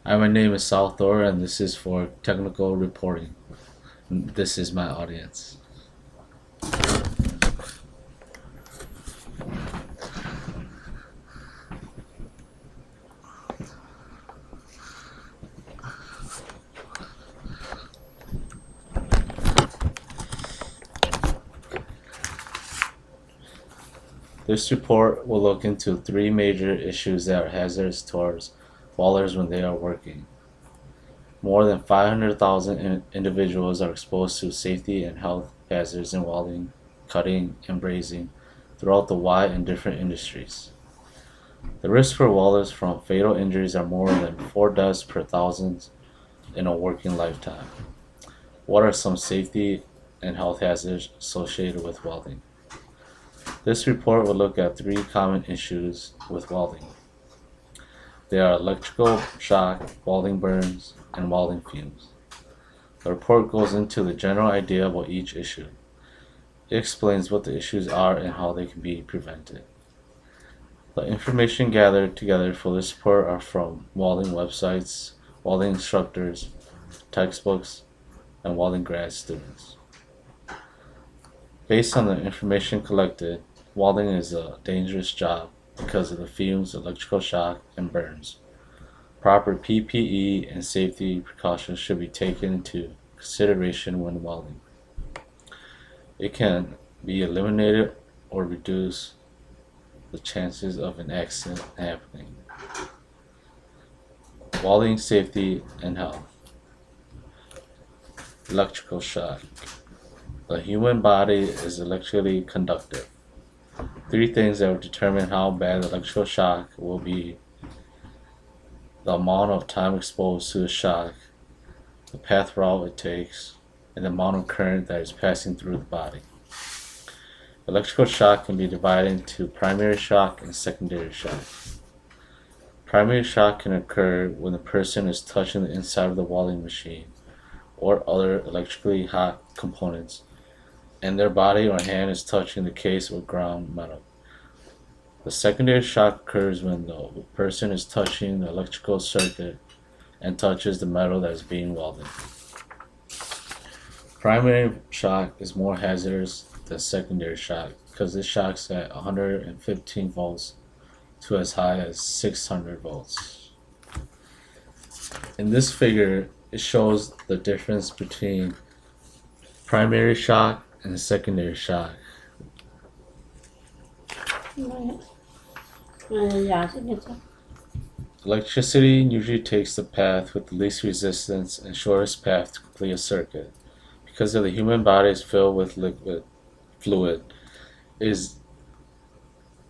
Hi, my name is Sal Thor, and this is for technical reporting. This is my audience. This report will look into three major issues that are hazardous towards welders when they are working. More than 500,000 individuals are exposed to safety and health hazards in welding, cutting, and brazing throughout the wide and different industries. The risks for welders from fatal injuries are more than 4 deaths per thousand in a working lifetime. What are some safety and health hazards associated with welding? This report will look at three common issues with welding. They are electrical shock, welding burns, and welding fumes. The report goes into the general idea about each issue. It explains what the issues are and how they can be prevented. The information gathered together for this report are from welding websites, welding instructors, textbooks, and welding grad students. Based on the information collected, welding is a dangerous job because of the fumes, electrical shock, and burns. Proper PPE and safety precautions should be taken into consideration when welding. It can be eliminated or reduce the chances of an accident happening. Welding safety and health. Electrical shock. The human body is electrically conductive. Three things that will determine how bad the electrical shock will be: the amount of time exposed to the shock, the path route it takes, and the amount of current that is passing through the body. Electrical shock can be divided into primary shock and secondary shock. Primary shock can occur when the person is touching the inside of the welding machine or other electrically hot components, and their body or hand is touching the case or ground metal. The secondary shock occurs when the person is touching the electrical circuit and touches the metal that is being welded. Primary shock is more hazardous than secondary shock because it shocks at 115 volts to as high as 600 volts. In this figure, it shows the difference between primary shock and secondary shock. Electricity usually takes the path with the least resistance and shortest path to complete a circuit. Because the human body is filled with liquid fluid, it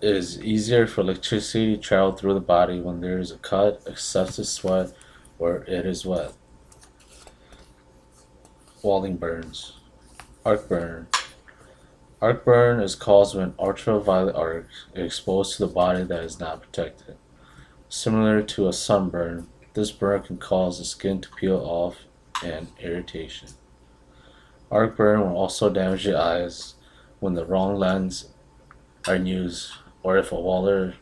is easier for electricity to travel through the body when there is a cut, excessive sweat, or it is wet. Welding burns. Arc burn. Arc burn is caused when ultraviolet arc is exposed to the body that is not protected. Similar to a sunburn, this burn can cause the skin to peel off and irritation. Arc burn will also damage the eyes when the wrong lens are used or if a welder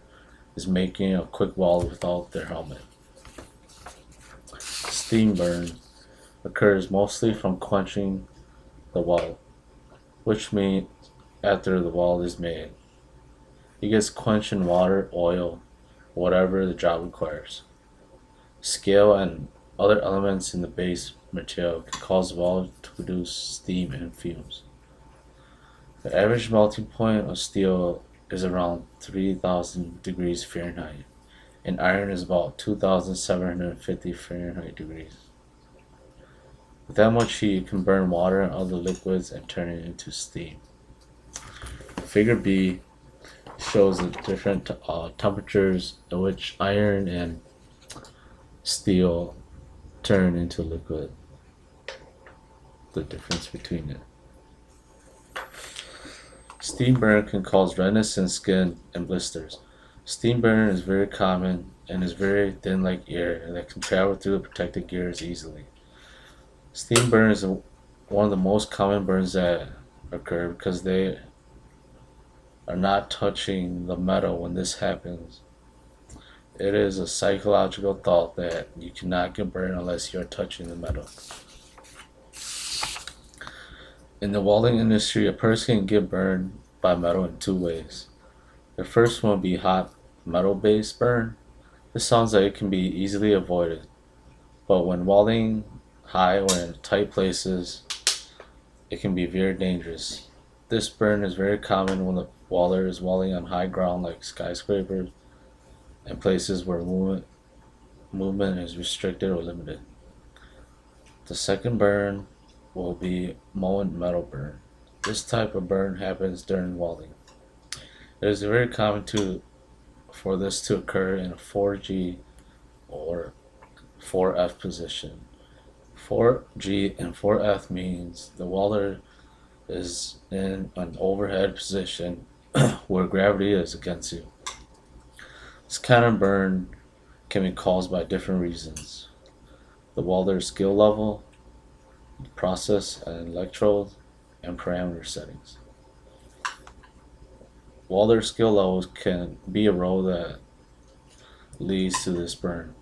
is making a quick weld without their helmet. Steam burn occurs mostly from quenching the weld, which means after the weld is made. It gets quenched in water, oil, whatever the job requires. Scale and other elements in the base material can cause the weld to produce steam and fumes. The average melting point of steel is around 3,000 degrees Fahrenheit, and iron is about 2,750 Fahrenheit degrees. With that much heat, you can burn water and other liquids and turn it into steam. Figure B shows the different temperatures at which iron and steel turn into liquid. The difference between it. Steam burn can cause redness in skin and blisters. Steam burn is very common and is very thin like air that can travel through the protected gears easily. Steam burn is one of the most common burns that occur because they are not touching the metal when this happens. It is a psychological thought that you cannot get burned unless you are touching the metal. In the welding industry, a person can get burned by metal in two ways. The first one would be hot metal-based burn. This sounds like it can be easily avoided, but when welding high or in tight places, it can be very dangerous. This burn is very common when the welder is welding on high ground like skyscrapers and places where movement is restricted or limited. The second burn will be molten metal burn. This type of burn happens during welding. It is very common for this to occur in a 4G or 4F position. 4G and 4F means the welder is in an overhead position where gravity is against you. This kind of burn can be caused by different reasons: the welder's skill level, process and electrode, and parameter settings. Welder skill levels can be a role that leads to this burn.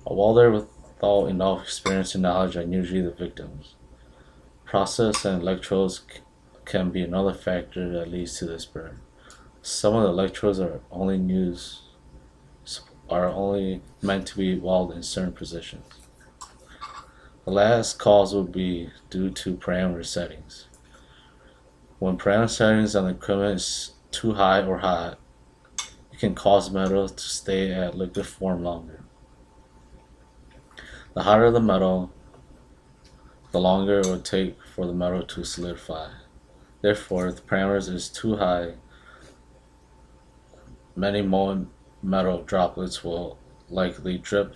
A welder without enough experience and knowledge are usually the victims. Process and electrodes can be another factor that leads to this burn. Some of the electrodes are only meant to be welded in certain positions. The last cause would be due to parameter settings. When parameter settings on the equipment is too high or hot, it can cause metal to stay at liquid form longer. The hotter the metal, the longer it would take for the metal to solidify. Therefore, if the parameters is too high, many molten metal droplets will likely drip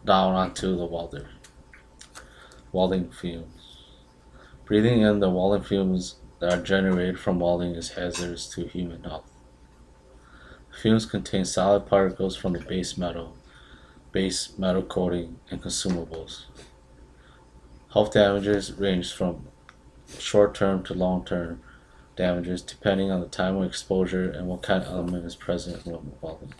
down onto the welding fumes. Breathing in the welding fumes that are generated from welding is hazardous to human health. Fumes contain solid particles from the base metal coating, and consumables. Health damages range from short-term to long-term damages depending on the time of exposure and what kind of element is present in welding.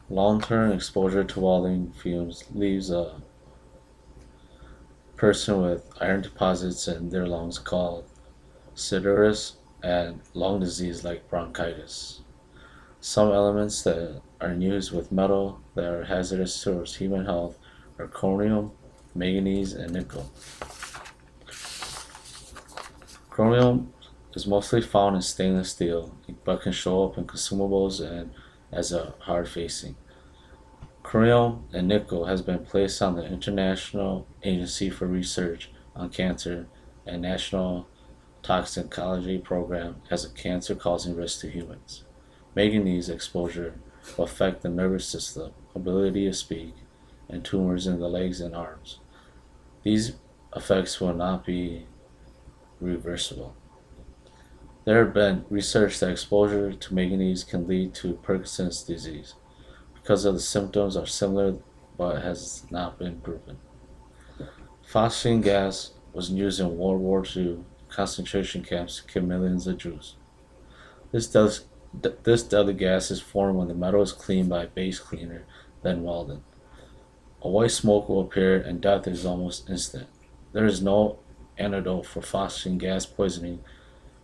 Long-term exposure to welding fumes leaves a person with iron deposits in their lungs called cirrhosis and lung disease like bronchitis. Some elements that are used with metal that are hazardous towards human health are chromium, manganese, and nickel. Chromium is mostly found in stainless steel, but can show up in consumables and as a hard facing. Chromium and nickel has been placed on the International Agency for Research on Cancer and National Toxicology Program as a cancer-causing risk to humans. Manganese exposure will affect the nervous system, ability to speak, and tumors in the legs and arms. These effects will not be reversible. There have been research that exposure to manganese can lead to Parkinson's disease because of the symptoms are similar but has not been proven. Phosphine gas was used in World War II concentration camps to kill millions of Jews. This deadly gas is formed when the metal is cleaned by a base cleaner, then welded. A white smoke will appear and death is almost instant. There is no antidote for phosphine gas poisoning,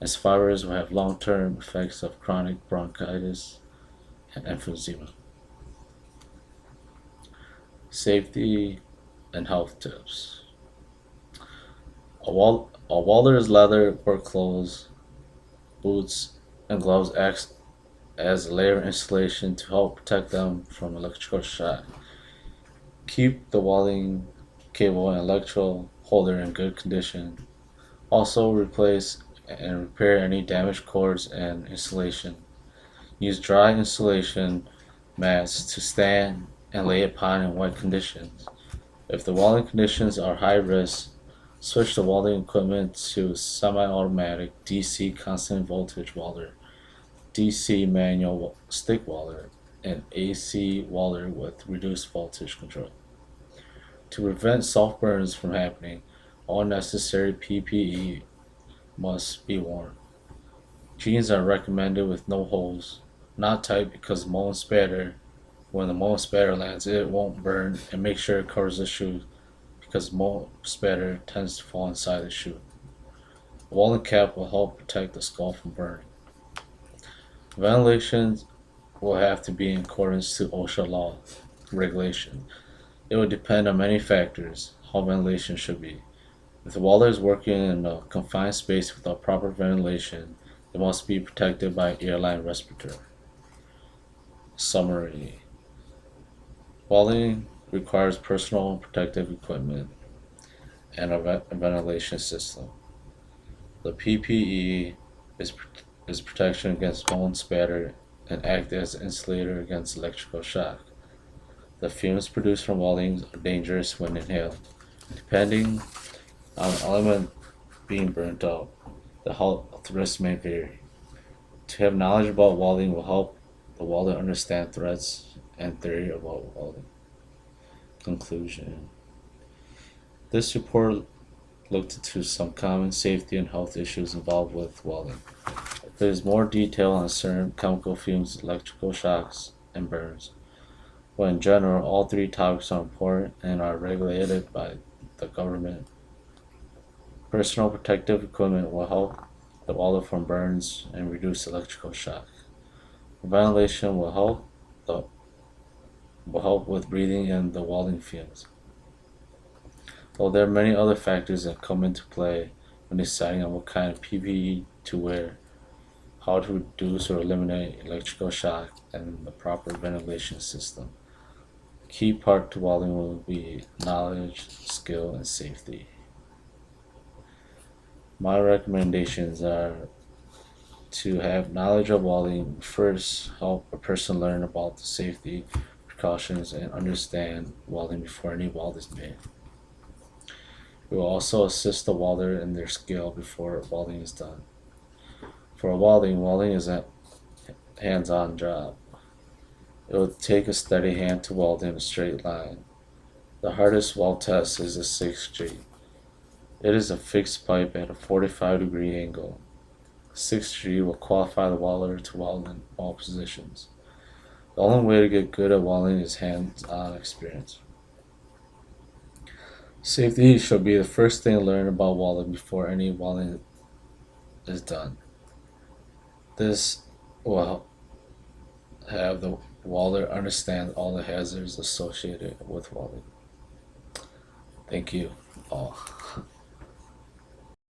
and survivors will have long-term effects of chronic bronchitis and emphysema. Safety and health tips. A welder's leather work clothes, boots, and gloves act as a layer of insulation to help protect them from electrical shock. Keep the welding cable and electrode holder in good condition. Also replace and repair any damaged cords and insulation. Use dry insulation mats to stand and lay upon in wet conditions. If the welding conditions are high risk, switch the welding equipment to semi-automatic DC constant voltage welder, DC manual stick welder, and AC welder with reduced voltage control. To prevent soft burns from happening, all necessary PPE must be worn. Jeans are recommended with no holes, Not tight because molten spatter, when the molten spatter lands, it won't burn, and make sure it covers the shoe because molten spatter tends to fall inside the shoe. A welding cap will help protect the skull from burning. Ventilation will have to be in accordance to OSHA law regulation. It will depend on many factors how ventilation should be. If the welder is working in a confined space without proper ventilation, it must be protected by airline respirator. Summary: welding requires personal protective equipment and a ventilation system. The PPE is, is protection against molten spatter and act as an insulator against electrical shock. The fumes produced from welding are dangerous when inhaled. Depending on the element being burnt out, the health risks may vary. To have knowledge about welding will help the welder understand threats and theory about welding. Conclusion: this report looked into some common safety and health issues involved with welding. There is more detail on certain chemical fumes, electrical shocks, and burns. But in general, all three topics are important and are regulated by the government. Personal protective equipment will help the welder from burns and reduce electrical shock. Ventilation will help with breathing in the welding fumes. Though there are many other factors that come into play when deciding on what kind of PPE to wear, how to reduce or eliminate electrical shock, and the proper ventilation system. Key part to welding will be knowledge, skill, and safety. My recommendations are to have knowledge of welding. First, help a person learn about the safety precautions and understand welding before any weld is made. We will also assist the welder in their skill before welding is done. For welding is a hands-on job. It will take a steady hand to weld in a straight line. The hardest weld test is the 6G. It is a fixed pipe at a 45-degree angle. 6G will qualify the welder to weld in all positions. The only way to get good at welding is hands-on experience. Safety should be the first thing learned about welding before any welding is done. This will have the welder understand all the hazards associated with welding. Thank you all.